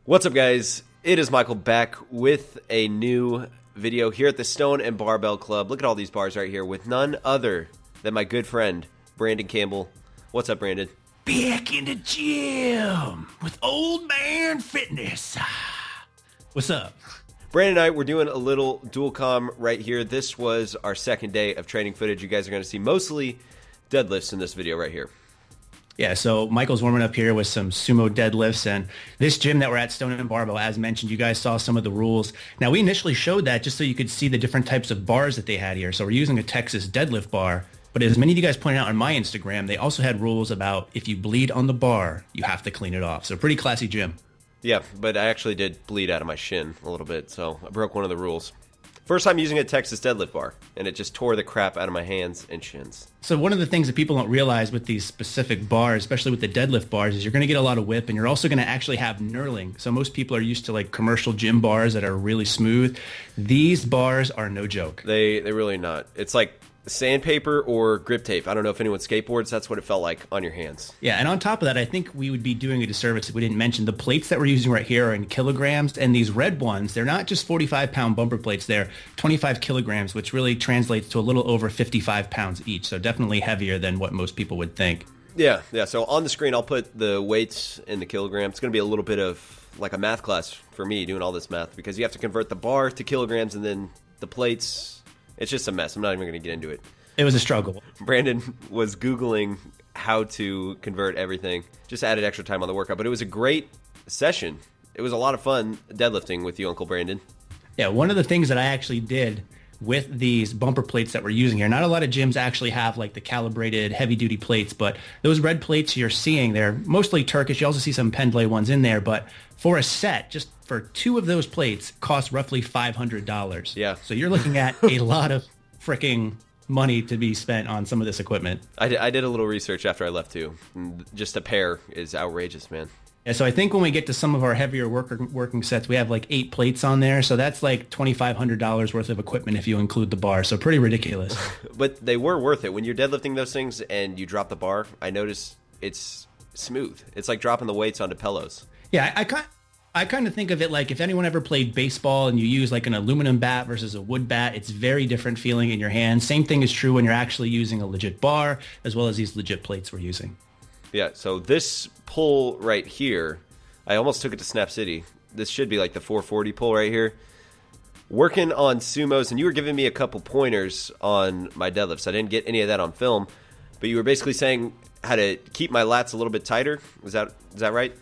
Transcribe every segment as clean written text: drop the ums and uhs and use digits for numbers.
What's up, guys? It is Michael back with a new video here at the Stone and Barbell Club. Look at all these bars right here with none other than my good friend, Brandon Campbell. What's up, Brandon? Back in the gym with Old Man Fitness. What's up? Brandon and I, we're doing a little dual comm right here. This was our second day of training footage. You guys are going to see mostly deadlifts in this video right here. Yeah, so Michael's warming up here with some sumo deadlifts, and this gym that we're at, Stone and Barbell, as mentioned, you guys saw some of the rules. Now, we initially showed that just so you could see the different types of bars that they had here. So we're using a Texas deadlift bar, but as many of you guys pointed out on my Instagram, they also had rules about if you bleed on the bar, you have to clean it off. So pretty classy gym. Yeah, but I actually did bleed out of my shin a little bit, so I broke one of the rules. First time using a Texas deadlift bar, and it just tore the crap out of my hands and shins. So one of the things that people don't realize with these specific bars, especially with the deadlift bars, is you're going to get a lot of whip, and you're also going to actually have knurling. So most people are used to like commercial gym bars that are really smooth. These bars are no joke. They're really not. It's like sandpaper or grip tape. I don't know if anyone skateboards. That's what it felt like on your hands. Yeah, and on top of that, I think we would be doing a disservice if we didn't mention the plates that we're using right here are in kilograms, and these red ones, they're not just 45-pound bumper plates. They're 25 kilograms, which really translates to a little over 55 pounds each, so definitely heavier than what most people would think. Yeah. So on the screen, I'll put the weights in the kilograms. It's going to be a little bit of like a math class for me doing all this math because you have to convert the bar to kilograms and then the plates. It's just a mess. I'm not even going to get into it. It was a struggle. Brandon was Googling how to convert everything. Just added extra time on the workout. But it was a great session. It was a lot of fun deadlifting with you, Uncle Brandon. Yeah, one of the things that I actually did with these bumper plates that we're using here, not a lot of gyms actually have like the calibrated heavy-duty plates, but those red plates you're seeing, they're mostly Turkish. You also see some Pendlay ones in there, but for a set, just for two of those plates, cost roughly $500. Yeah. So you're looking at a lot of freaking money to be spent on some of this equipment. I did a little research after I left, too. Just a pair is outrageous, man. Yeah, so I think when we get to some of our heavier working sets, we have like 8 plates on there. So that's like $2,500 worth of equipment if you include the bar. So pretty ridiculous. But they were worth it. When you're deadlifting those things and you drop the bar, I noticed it's smooth. It's like dropping the weights onto pillows. Yeah, I kind of think of it like if anyone ever played baseball and you use like an aluminum bat versus a wood bat, it's very different feeling in your hand. Same thing is true when you're actually using a legit bar as well as these legit plates we're using. Yeah, so this pull right here, I almost took it to Snap City. This should be like the 440 pull right here. Working on sumos, and you were giving me a couple pointers on my deadlifts. I didn't get any of that on film, but you were basically saying how to keep my lats a little bit tighter. Is that right?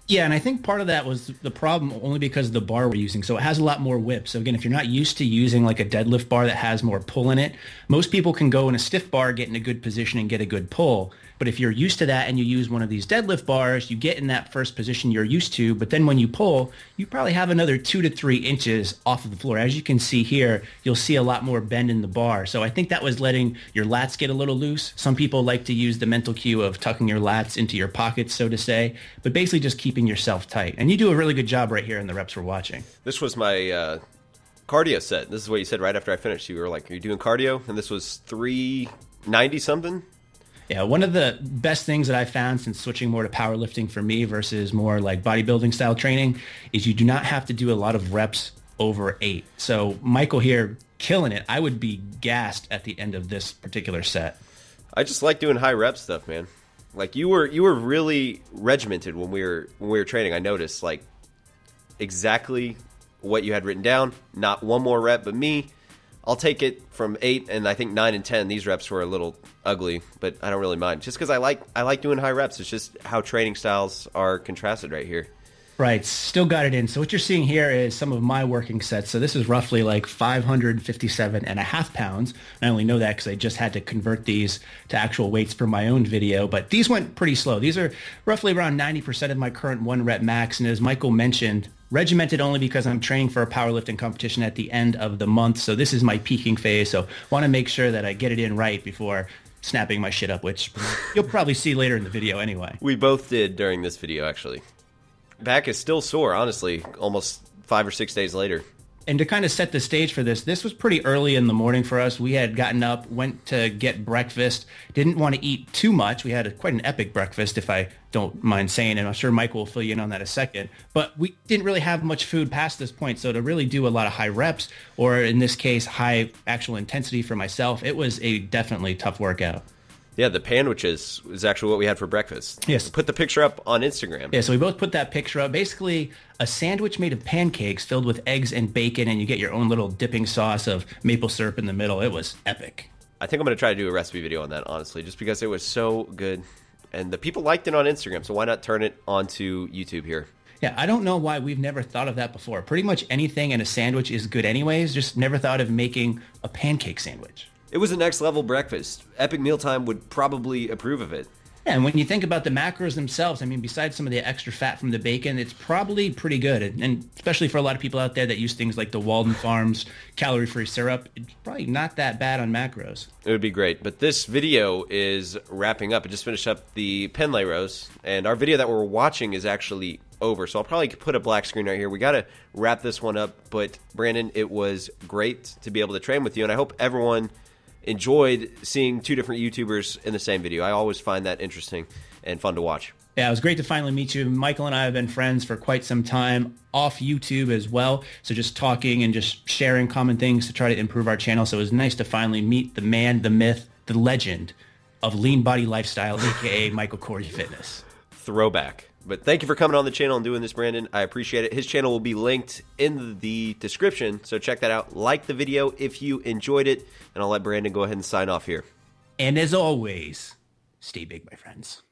Yeah, and I think part of that was the problem only because of the bar we're using. So it has a lot more whip. So again, if you're not used to using like a deadlift bar that has more pull in it, most people can go in a stiff bar, get in a good position and get a good pull. But if you're used to that and you use one of these deadlift bars, you get in that first position you're used to. But then when you pull, you probably have another 2 to 3 inches off of the floor. As you can see here, you'll see a lot more bend in the bar. So I think that was letting your lats get a little loose. Some people like to use the mental cue of tucking your lats into your pockets, so to say, but basically just keeping yourself tight. And you do a really good job right here in the reps we're watching. This was my cardio set. This is what you said right after I finished. You were like, are you doing cardio? And this was 390 something? Yeah, one of the best things that I found since switching more to powerlifting for me versus more like bodybuilding style training is you do not have to do a lot of reps over 8. So Michael here killing it. I would be gassed at the end of this particular set. I just like doing high rep stuff, man. Like you were really regimented when we were training. I noticed like exactly what you had written down. Not one more rep, but me, I'll take it from 8 and I think 9 and 10. These reps were a little ugly, but I don't really mind. Just because I like doing high reps. It's just how training styles are contrasted right here. Right, still got it in. So what you're seeing here is some of my working sets. So this is roughly like 557.5 pounds. I only know that because I just had to convert these to actual weights for my own video, but these went pretty slow. These are roughly around 90% of my current 1 rep max. And as Michael mentioned, regimented only because I'm training for a powerlifting competition at the end of the month. So this is my peaking phase. So want to make sure that I get it in right before snapping my shit up, which you'll probably see later in the video anyway. We both did during this video, actually. Back is still sore, honestly, almost 5 or 6 days later. And to kind of set the stage for this was pretty early in the morning for us. We had gotten up, went to get breakfast, didn't want to eat too much. We had quite an epic breakfast, if I don't mind saying, and I'm sure Mike will fill you in on that in a second. But we didn't really have much food past this point. So to really do a lot of high reps, or in this case, high actual intensity for myself, it was a definitely tough workout. Yeah, the panwiches is actually what we had for breakfast. Yes. Put the picture up on Instagram. Yeah, so we both put that picture up. Basically, a sandwich made of pancakes filled with eggs and bacon, and you get your own little dipping sauce of maple syrup in the middle. It was epic. I think I'm going to try to do a recipe video on that, honestly, just because it was so good. And the people liked it on Instagram, so why not turn it onto YouTube here? Yeah, I don't know why we've never thought of that before. Pretty much anything in a sandwich is good anyways, just never thought of making a pancake sandwich. It was a next level breakfast. Epic Mealtime would probably approve of it. Yeah, and when you think about the macros themselves, I mean, besides some of the extra fat from the bacon, it's probably pretty good. And especially for a lot of people out there that use things like the Walden Farms calorie-free syrup, it's probably not that bad on macros. It would be great. But this video is wrapping up. It just finished up the Penlay rows. And our video that we're watching is actually over. So I'll probably put a black screen right here. We got to wrap this one up. But Brandon, it was great to be able to train with you. And I hope everyone enjoyed seeing two different YouTubers in the same video. I always find that interesting and fun to watch. Yeah, it was great to finally meet you. Michael and I have been friends for quite some time off YouTube as well. So just talking and just sharing common things to try to improve our channel. So it was nice to finally meet the man, the myth, the legend of lean body lifestyle, aka Michael Kory Fitness. Throwback. But thank you for coming on the channel and doing this, Brandon. I appreciate it. His channel will be linked in the description, so check that out. Like the video if you enjoyed it, and I'll let Brandon go ahead and sign off here. And as always, stay big, my friends.